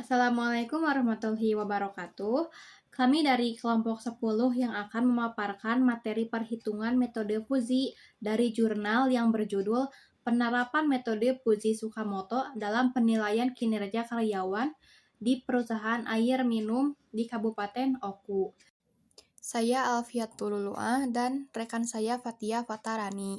Assalamualaikum warahmatullahi wabarakatuh. Kami dari kelompok 10 yang akan memaparkan materi perhitungan metode Fuji dari jurnal yang berjudul Penerapan Metode Fuji Tsukamoto dalam Penilaian Kinerja Karyawan di Perusahaan Air Minum di Kabupaten Oku. Saya Alfiatul Luluah dan rekan saya Fatia Fatarani.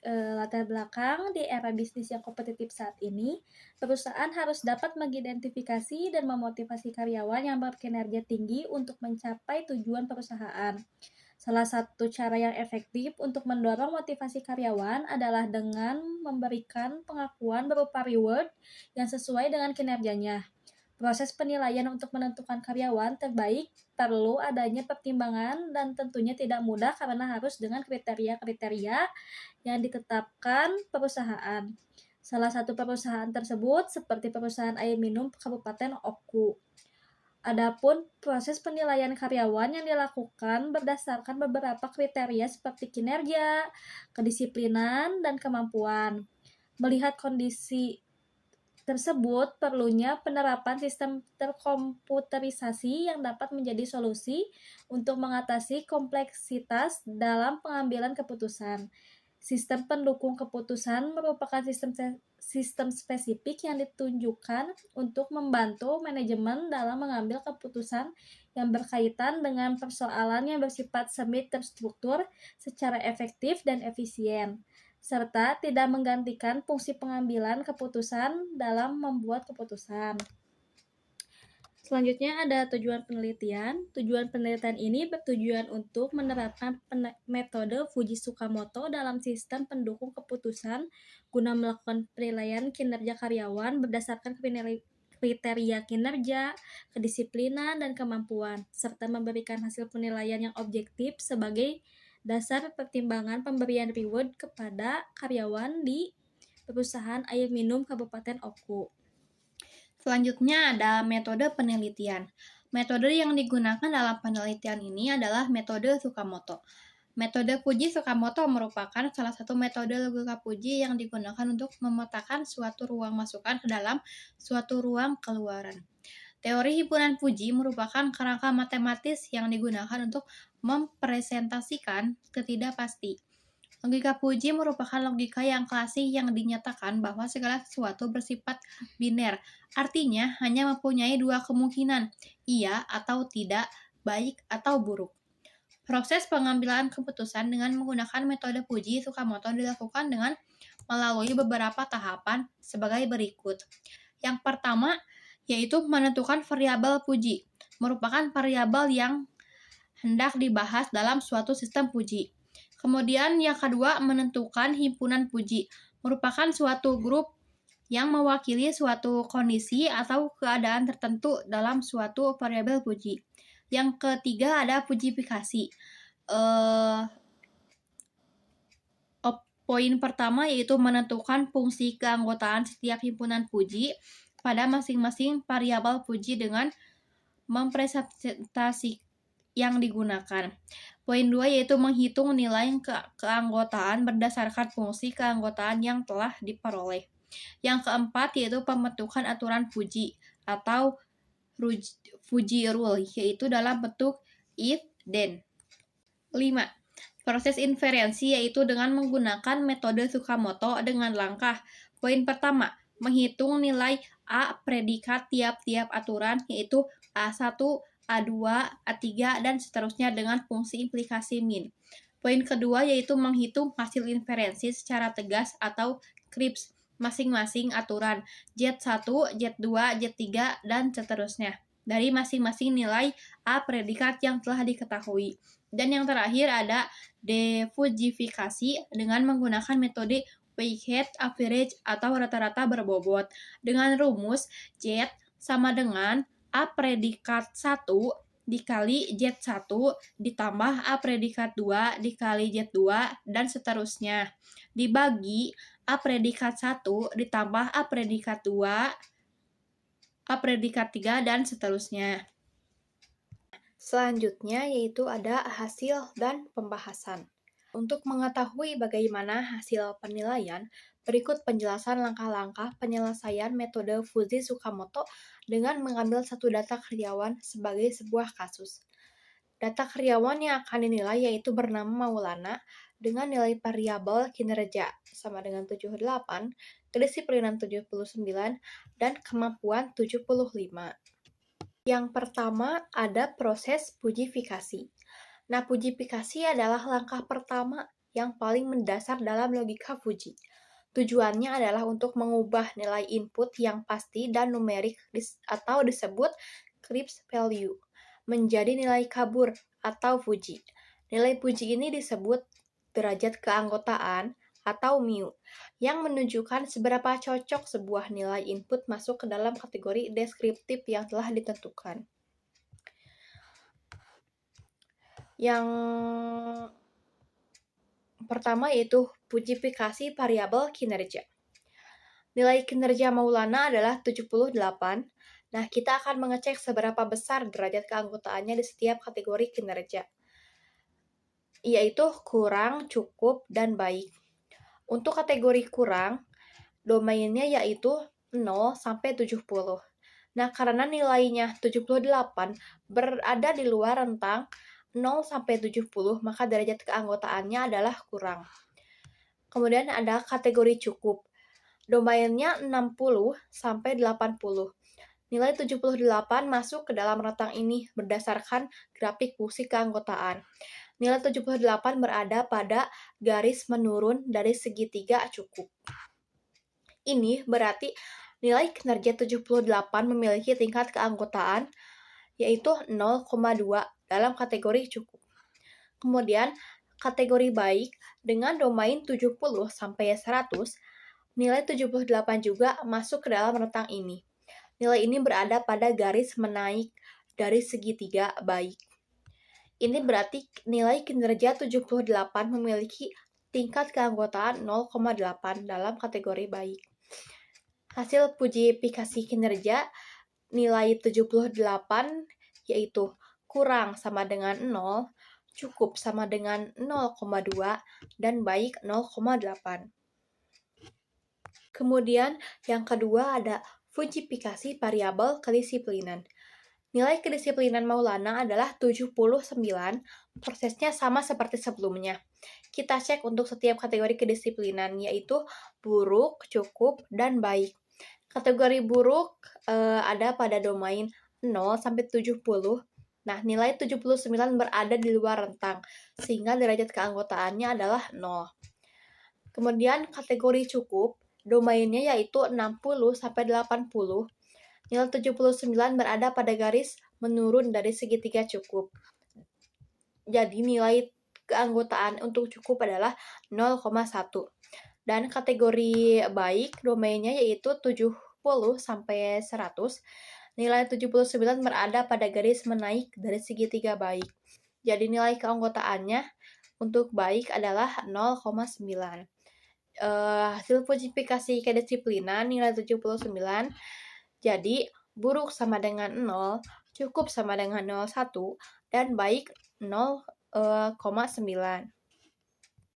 Latar belakang di era bisnis yang kompetitif saat ini, perusahaan harus dapat mengidentifikasi dan memotivasi karyawan yang berkinerja tinggi untuk mencapai tujuan perusahaan. Salah satu cara yang efektif untuk mendorong motivasi karyawan adalah dengan memberikan pengakuan berupa reward yang sesuai dengan kinerjanya. Proses penilaian untuk menentukan karyawan terbaik perlu adanya pertimbangan dan tentunya tidak mudah karena harus dengan kriteria-kriteria yang ditetapkan perusahaan. Salah satu perusahaan tersebut seperti perusahaan air minum Kabupaten Oku. Adapun proses penilaian karyawan yang dilakukan berdasarkan beberapa kriteria seperti kinerja, kedisiplinan, dan kemampuan. Melihat kondisi tersebut, perlunya penerapan sistem terkomputerisasi yang dapat menjadi solusi untuk mengatasi kompleksitas dalam pengambilan keputusan. Sistem pendukung keputusan merupakan sistem spesifik yang ditunjukkan untuk membantu manajemen dalam mengambil keputusan yang berkaitan dengan persoalan yang bersifat semi terstruktur secara efektif dan efisien, serta tidak menggantikan fungsi pengambilan keputusan dalam membuat keputusan. Selanjutnya ada tujuan penelitian. Tujuan penelitian ini bertujuan untuk menerapkan metode Fuji Tsukamoto dalam sistem pendukung keputusan guna melakukan penilaian kinerja karyawan berdasarkan kriteria kinerja, kedisiplinan, dan kemampuan, serta memberikan hasil penilaian yang objektif sebagai dasar pertimbangan pemberian reward kepada karyawan di perusahaan air minum Kabupaten Oku. Selanjutnya ada metode penelitian. Metode yang digunakan dalam penelitian ini adalah metode Tsukamoto. Metode Fuji Tsukamoto merupakan salah satu metode logika Fuji yang digunakan untuk memetakan suatu ruang masukan ke dalam suatu ruang keluaran. Teori himpunan Fuji merupakan kerangka matematis yang digunakan untuk mempresentasikan ketidakpasti. Logika Fuji merupakan logika yang klasik yang dinyatakan bahwa segala sesuatu bersifat biner, artinya hanya mempunyai dua kemungkinan, iya atau tidak, baik atau buruk. Proses pengambilan keputusan dengan menggunakan metode Fuji Tsukamoto dilakukan dengan melalui beberapa tahapan sebagai berikut. Yang pertama, yaitu menentukan variabel Fuji, merupakan variabel yang hendak dibahas dalam suatu sistem Fuji. Kemudian yang kedua, menentukan himpunan Fuji, merupakan suatu grup yang mewakili suatu kondisi atau keadaan tertentu dalam suatu variabel Fuji. Yang ketiga ada fujifikasi. Poin pertama yaitu menentukan fungsi keanggotaan setiap himpunan Fuji pada masing-masing variabel Fuji dengan mempresentasi yang digunakan. Poin 2 yaitu menghitung nilai keanggotaan berdasarkan fungsi keanggotaan yang telah diperoleh. Yang keempat yaitu pembentukan aturan Fuji atau Fuji Rule, yaitu dalam bentuk if, then. 5. Proses inferensi yaitu dengan menggunakan metode Tsukamoto dengan langkah. Poin pertama, menghitung nilai A predikat tiap-tiap aturan yaitu A1, A2, A3, dan seterusnya dengan fungsi implikasi min. Poin kedua yaitu menghitung hasil inferensi secara tegas atau CRIPS masing-masing aturan Z1, Z2, Z3, dan seterusnya dari masing-masing nilai A predikat yang telah diketahui. Dan yang terakhir ada defujifikasi dengan menggunakan metode weighted average atau rata-rata berbobot dengan rumus Z sama dengan A predikat 1 dikali Z1 ditambah A predikat 2 dikali Z2 dan seterusnya dibagi A predikat 1 ditambah A predikat 2 A predikat 3 dan seterusnya. Selanjutnya yaitu ada hasil dan pembahasan. Untuk mengetahui bagaimana hasil penilaian, Berikut penjelasan langkah-langkah penyelesaian metode Fuzzy Tsukamoto dengan mengambil satu data karyawan sebagai sebuah kasus. Data karyawan yang akan dinilai yaitu bernama Maulana dengan nilai variabel kinerja sama dengan 78, kedisiplinan 79, dan kemampuan 75. Yang pertama ada proses pujifikasi. Nah, pujifikasi adalah langkah pertama yang paling mendasar dalam logika Fuji. Tujuannya adalah untuk mengubah nilai input yang pasti dan numerik atau disebut Krebs value menjadi nilai kabur atau Fuji. Nilai Fuji ini disebut derajat keanggotaan atau mu yang menunjukkan seberapa cocok sebuah nilai input masuk ke dalam kategori deskriptif yang telah ditentukan. Yang pertama yaitu pujifikasi variabel kinerja. Nilai kinerja Maulana adalah 78. Nah, kita akan mengecek seberapa besar derajat keanggotaannya di setiap kategori kinerja, yaitu kurang, cukup, dan baik. Untuk kategori kurang, domainnya yaitu 0 sampai 70. Nah, karena nilainya 78 berada di luar rentang 0 sampai 70, maka derajat keanggotaannya adalah kurang. Kemudian ada kategori cukup. Domainnya 60 sampai 80. Nilai 78 masuk ke dalam rentang ini berdasarkan grafik fungsi keanggotaan. Nilai 78 berada pada garis menurun dari segitiga cukup. Ini berarti nilai kinerja 78 memiliki tingkat keanggotaan yaitu 0,2 dalam kategori cukup. Kemudian kategori baik dengan domain 70 sampai 100, nilai 78 juga masuk ke dalam rentang ini. Nilai ini berada pada garis menaik dari segitiga baik. Ini berarti nilai kinerja 78 memiliki tingkat keanggotaan 0,8 dalam kategori baik. Hasil pujifikasi kinerja nilai 78 yaitu kurang sama dengan 0, cukup sama dengan 0,2, dan baik 0,8. Kemudian yang kedua ada pujifikasi variabel kedisiplinan. Nilai kedisiplinan Maulana adalah 79, prosesnya sama seperti sebelumnya. Kita cek untuk setiap kategori kedisiplinan, yaitu buruk, cukup, dan baik. Kategori buruk ada pada domain 0 sampai 70. Nah, nilai 79 berada di luar rentang, sehingga derajat keanggotaannya adalah 0. Kemudian kategori cukup, domainnya yaitu 60 sampai 80. Nilai 79 berada pada garis menurun dari segitiga cukup. Jadi nilai keanggotaan untuk cukup adalah 0,1. Dan kategori baik, domainnya yaitu 70 sampai 100. Nilai 79 berada pada garis menaik dari segitiga baik. Jadi nilai keanggotaannya untuk baik adalah 0,9. Hasil pujifikasi kedisiplinan nilai 79. Jadi buruk sama dengan 0, cukup sama dengan 0,1, dan baik 0,9.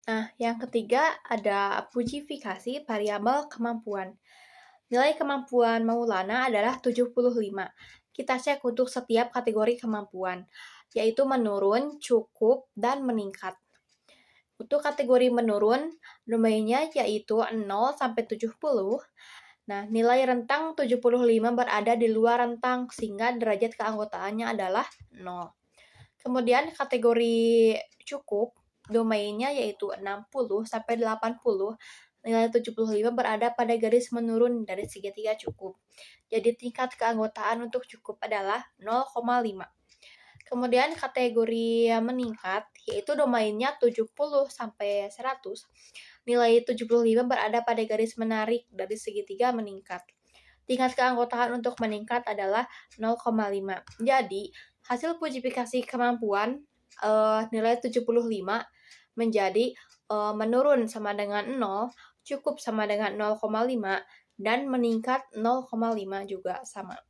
Nah, yang ketiga ada pujifikasi variabel kemampuan. Nilai kemampuan Maulana adalah 75. Kita cek untuk setiap kategori kemampuan, yaitu menurun, cukup, dan meningkat. Untuk kategori menurun, domainnya yaitu 0 sampai 70. Nah, nilai rentang 75 berada di luar rentang sehingga derajat keanggotaannya adalah 0. Kemudian kategori cukup, domainnya yaitu 60 sampai 80. Nilai 75 berada pada garis menurun dari segitiga cukup. Jadi tingkat keanggotaan untuk cukup adalah 0,5. Kemudian kategori meningkat, yaitu domainnya 70 sampai 100. Nilai 75 berada pada garis menarik dari segitiga meningkat. Tingkat keanggotaan untuk meningkat adalah 0,5. Jadi, hasil pujifikasi kemampuan nilai 75 menjadi menurun sama dengan 0, cukup sama dengan 0,5, dan meningkat 0,5 juga sama.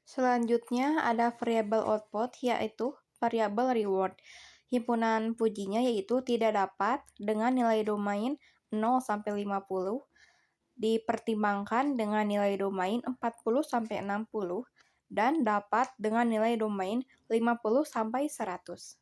Selanjutnya ada variabel output, yaitu variabel reward. Himpunan Fujinya yaitu tidak dapat dengan nilai domain 0-50, dipertimbangkan dengan nilai domain 40-60, dan dapat dengan nilai domain 50-100.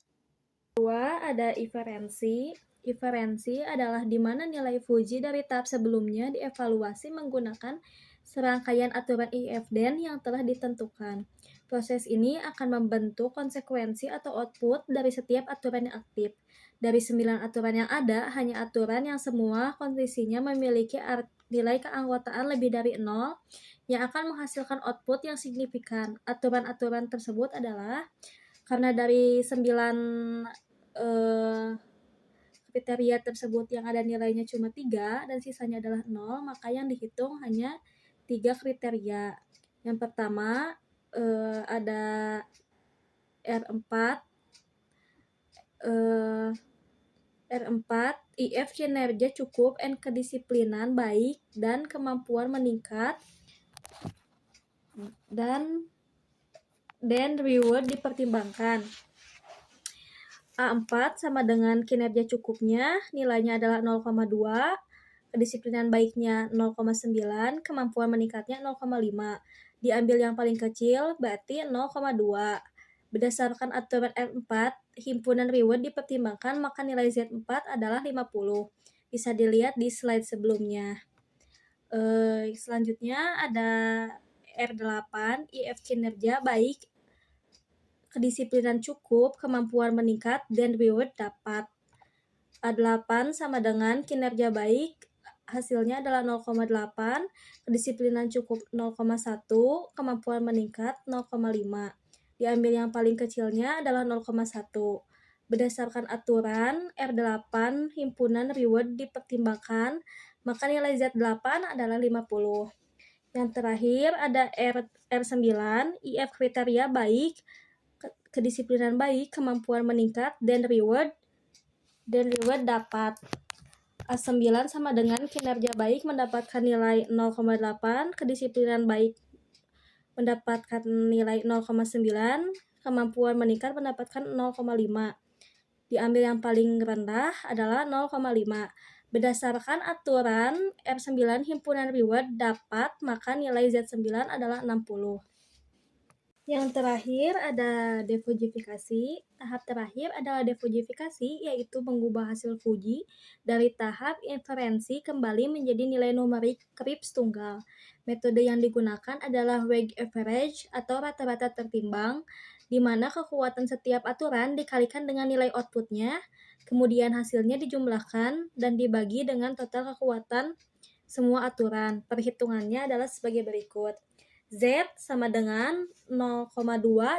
Kedua, ada inferensi. Inferensi adalah di mana nilai Fuji dari tahap sebelumnya dievaluasi menggunakan serangkaian aturan IFDN yang telah ditentukan. Proses ini akan membentuk konsekuensi atau output dari setiap aturan yang aktif. Dari 9 aturan yang ada, hanya aturan yang semua kondisinya memiliki nilai keanggotaan lebih dari 0 yang akan menghasilkan output yang signifikan. Aturan-aturan tersebut adalah karena dari 9 kriteria tersebut yang ada nilainya cuma 3 dan sisanya adalah 0, maka yang dihitung hanya 3 kriteria. Yang pertama ada R4, IF kinerja cukup and kedisiplinan baik dan kemampuan meningkat, dan reward dipertimbangkan. A4 sama dengan kinerja cukupnya, nilainya adalah 0,2, kedisiplinan baiknya 0,9, kemampuan meningkatnya 0,5. Diambil yang paling kecil, berarti 0,2. Berdasarkan aturan R4, himpunan reward dipertimbangkan, maka nilai Z4 adalah 50. Bisa dilihat di slide sebelumnya. Selanjutnya ada R8, IF kinerja baik, kedisiplinan cukup, kemampuan meningkat, dan reward dapat. A8 sama dengan kinerja baik, hasilnya adalah 0,8, kedisiplinan cukup 0,1, kemampuan meningkat 0,5. Diambil yang paling kecilnya adalah 0,1. Berdasarkan aturan R8, himpunan reward dipertimbangkan, maka nilai Z8 adalah 50. Yang terakhir ada R9, IF kriteria baik, kedisiplinan baik, kemampuan meningkat, dan reward dapat. A9 sama dengan kinerja baik mendapatkan nilai 0,8, kedisiplinan baik mendapatkan nilai 0,9, kemampuan meningkat mendapatkan 0,5. Diambil yang paling rendah adalah 0,5. Berdasarkan aturan R9 himpunan reward dapat, maka nilai Z9 adalah 60. Yang terakhir ada defujifikasi. Tahap terakhir adalah defujifikasi, yaitu mengubah hasil Fuji dari tahap inferensi kembali menjadi nilai numerik Krips tunggal. Metode yang digunakan adalah weighted average atau rata-rata tertimbang, di mana kekuatan setiap aturan dikalikan dengan nilai outputnya, kemudian hasilnya dijumlahkan dan dibagi dengan total kekuatan semua aturan. Perhitungannya adalah sebagai berikut. Z sama dengan 0,2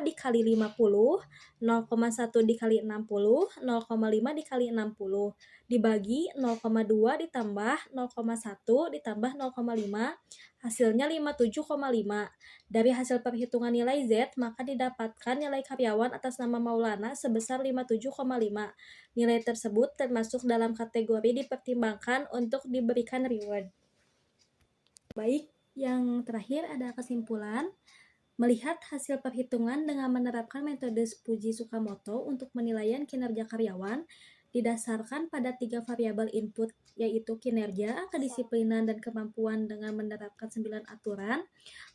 dikali 50, 0,1 dikali 60, 0,5 dikali 60, dibagi 0,2 ditambah 0,1 ditambah 0,5, hasilnya 57,5. Dari hasil perhitungan nilai Z, maka didapatkan nilai karyawan atas nama Maulana sebesar 57,5. Nilai tersebut termasuk dalam kategori dipertimbangkan untuk diberikan reward. Baik, yang terakhir ada kesimpulan. Melihat hasil perhitungan dengan menerapkan metode Fuji Tsukamoto untuk penilaian kinerja karyawan didasarkan pada 3 variabel input, yaitu kinerja, kedisiplinan, dan kemampuan dengan menerapkan 9 aturan.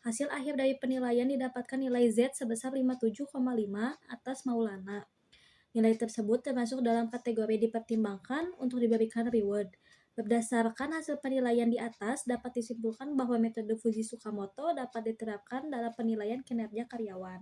Hasil akhir dari penilaian didapatkan nilai Z sebesar 57,5 atas Maulana. Nilai tersebut termasuk dalam kategori dipertimbangkan untuk diberikan reward. Berdasarkan hasil penilaian di atas, dapat disimpulkan bahwa metode Fuji Tsukamoto dapat diterapkan dalam penilaian kinerja karyawan.